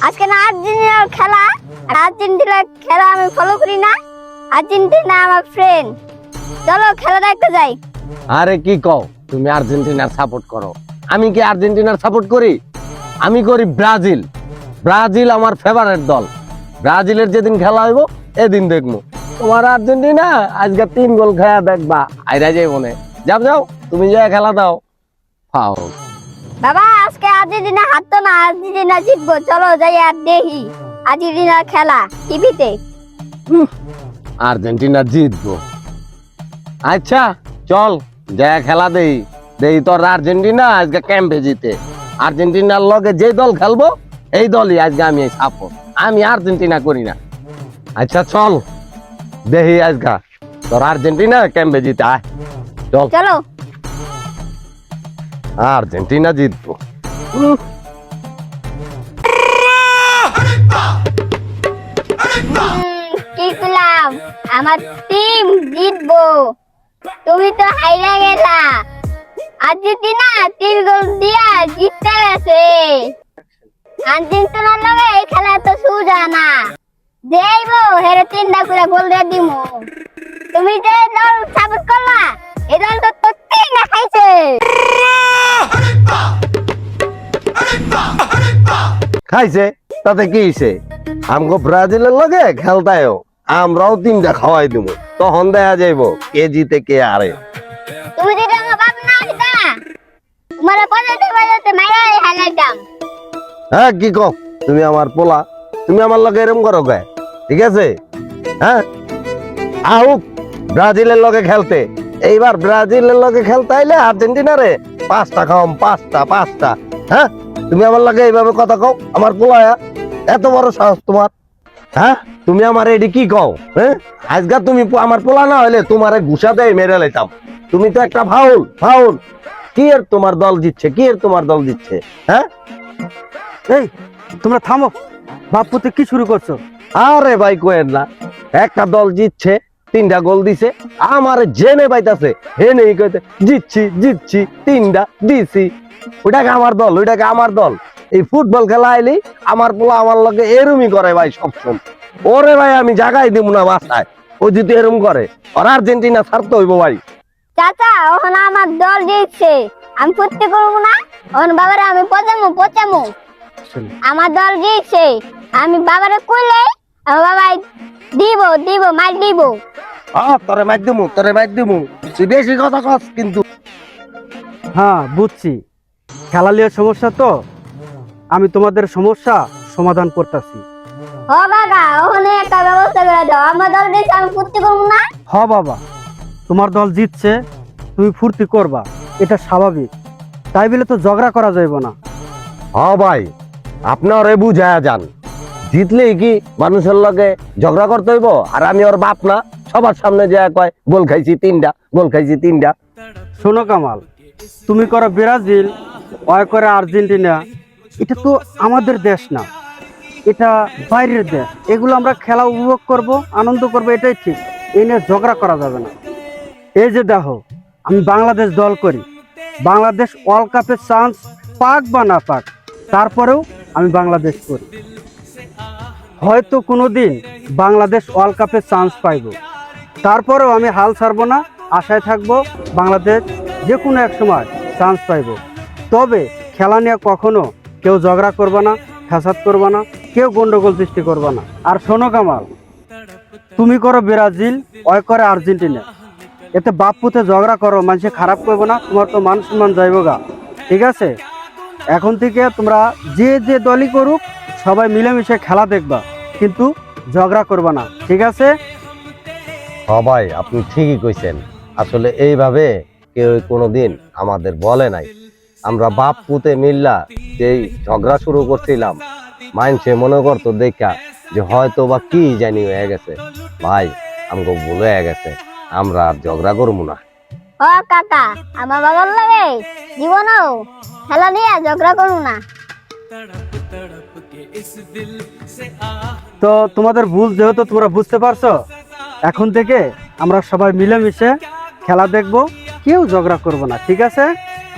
আজকে না আর্জেন্টিনার খেলা, আর আর্জেন্টিনার খেলা আমি ফলো করি না। আর্জেন্টিনা আমার ফ্রেন্ড, চলো খেলা দেখতে যাই। আরে কি কও, তুমি আর্জেন্টিনার সাপোর্ট করো? আমি কি আর্জেন্টিনার সাপোর্ট করি? আমি করি ব্রাজিল। ব্রাজিল আমার ফেভারিট দল। ব্রাজিলের যেদিন খেলা হইব এদিন দেখবো। তোমার আর্জেন্টিনা আজকে 3 গোল খায়া দেখবা আইরা যাইব না। যাও যাও, তুমি যা খেলা দাও। ফাও বাবা, আজকে আর্জেন্টিনা হারতো না, আর্জেন্টিনা জিতবো। চলো যাই আর দেখি আর্জেন্টিনার খেলা টিভিতে। আর্জেন্টিনা জিতবো। আচ্ছা চল যা খেলা দেই দেই। তোর আর্জেন্টিনা আজকে ক্যাম্পে জিতে। আর্জেন্টিনার লগে যে দল খেলবো এই দলই আজকে আমি সাপোর্ট। আমি আর্জেন্টিনা করি না। আচ্ছা চল দেখি আজকে তোর আর্জেন্টিনা ক্যাম্পে জিতে। আয় চল, চলো। আর্জেন্টিনা জিতবো। কি করলাম, আমার টিম জিতবো, তুমি তো হাইরা গেলা। আর্জেন্টিনা 3 গোল দিয়া জিততে গেছে। আর্জেন্টিনার লগে এই খেলা তো সোজা না। যাইবো হেরে 3টা করে গোল দিয়ে দিমু। তুমি যে দল সাপোর্ট করলা এই দল তো তোকে না খাইছে। খাইছে তাতে কি হইছে? আমগো ব্রাজিলের লগে খেলতায়ও আমরাও 3টা খাওয়াই দিব। তখন দেখা যাইব কে জিতে কে হারে। তুমি যদি আমার বাপ না দিতা, তোমার বাজাতে মাইরা হালাইতাম। হ্যাঁ কি কও, তুমি আমার পোলা, তুমি আমার লগে এরকম করো কে? ঠিক আছে, হ্যাঁ আউক ব্রাজিলের লগে খেলতে। এইবার ব্রাজিলের লগে খেলতে আইলে আর্জেন্টিনারে 5টা খাওয়াম, 5টা। হ্যাঁ তুমি আমার লগে এইভাবে কথা কও? আমার পোলা এত বড় সাহস তোমার? হ্যাঁ তুমি আমার এডি কি কও? হ্যাঁ আজকে তুমি আমার পোলা না হইলে তোমারে ঘুষা দেয় মেরে লাইতাম। তুমি তো একটা ফাউল। কি এর তোমার দল জিতছে? কি এর তোমার দল জিতছে? হ্যাঁ এই তোমরা থামো, বাপুতে কি শুরু করছো? আরে ভাই কোয়েন না, একটা দল জিতছে, 3টা গোল দিছে, আমার জেনে পাইতাছে হেনে কইতে জিতছি 3টা দিছি। ওইটাকে আমার দল। এই ফুটবল খেলা আইলি আমার পোলা আমার লগে এরমই করে ভাই সবসময়। ওরে ভাই আমি জাগাই দিব না বাসায়, ও যদি এরম করে। আর আর্জেন্টিনা ছাড়তে হইব ভাই। চাচা, ওখানে আমার দল জিতছে, আমি ফুর্তি করবো না? ওখানে বাবারে আমি পচামু। আমার দল জিতছে, আমি বাবারে কইলে আমার বাবা দিব মার দিব। তোরে মার দিমু তুই বেশি কথা কস কিন্তু। হ্যাঁ বুঝছি, খেলা লিয়ে সমস্যা তো, আমি তোমাদের সমস্যা সমাধান করতেছি। ও বাবা, ওখানে একটা ব্যবস্থা করে দাও, আমার দল জিতছে, আমি ফুর্তি করবো না? হ বাবা, তোমার দল জিতছে, তুমি ফুর্তি করবা, এটা স্বাভাবিক। তাই বলে তো ঝগড়া করা যাইব না। হ্যাঁ ভাই, আপনারে বুঝায়া যান। জিতলেই কি মানুষের লগে ঝগড়া করতে হইব? আর আমি ওর বাপ না, সবার সামনে যে কয় গোল খাইছি 3টা। শোনো কামাল, তুমি করো ব্রাজিল, ওই করে আর্জেন্টিনা। এটা তো আমাদের দেশ না, এটা বাইরের দেশ। এগুলো আমরা খেলা উপভোগ করব, আনন্দ করব, এটাই ঠিক। এই নিয়ে ঝগড়া করা যাবে না। এই যে দেখো, আমি বাংলাদেশ দল করি, বাংলাদেশ ওয়ার্ল্ড কাপের চান্স পাক বা না পাক, তারপরেও আমি বাংলাদেশ করি। হয়তো কোনোদিন বাংলাদেশ ওয়ার্ল্ড কাপের চান্স পাইব, তারপরেও আমি হাল ছাড়বো না, আশায় থাকবো বাংলাদেশ যে কোনো এক সময় চান্স পাইব। তবে খেলা নিয়ে কখনো কেউ ঝগড়া করবে না, ফ্যাসাদ করবে না, কেউ গন্ডগোল সৃষ্টি করবে না। আর শোনো কামাল, তুমি করো ব্রাজিল, ওই করে আর্জেন্টিনা, এতে বাপুতে ঝগড়া করো, মানুষে খারাপ করবো না, তোমার তো মান সম্মান যাইব গা। ঠিক আছে, এখন থেকে তোমরা যে দলই করুক সবাই মিলেমিশে খেলা দেখবা, কিন্তু ঝগড়া করবা না। ঠিক আছে? ভাই আপনি ঠিকই কইছেন। আসলে এইভাবে কেউ কোনোদিন আমাদের বলে নাই। আমরা বাপ পুতে মিল্লা যেই ঝগড়া শুরু করছিলাম, মাইনসে মনে করতো দেখা যে হয়তো বা কি জানি হয়ে গেছে। ভাই আমাকে ভুল হয়ে গেছে, আমরা আর ঝগড়া করবো না। ও কাকা, আমার বাবার লাগে জীবনও খেলা নিয়ে ঝগড়া করবো না। তো তোমাদের ভুল যেহেতু তোমরা বুঝতে পারছো, এখন থেকে আমরা সবাই মিলেমিশে খেলা দেখবো, কেউ ঝগড়া করবো না। ঠিক আছে?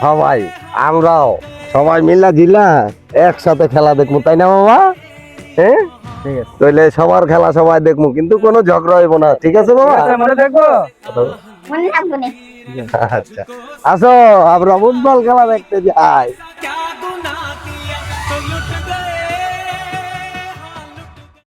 হ্যাঁ ভাই, আমরাও সবাই মিল্লা জিল্লা একসাথে খেলা দেখবো, তাই না বাবা? হ্যাঁ ঠিক আছে তাহলে সবার খেলা সবাই দেখবো, কিন্তু কোনো ঝগড়া হইব না, ঠিক আছে বাবা? মনে দেখবো। মনে রাখবো না। আচ্ছা, আসো আমরা ফুটবল খেলা দেখতে যাই।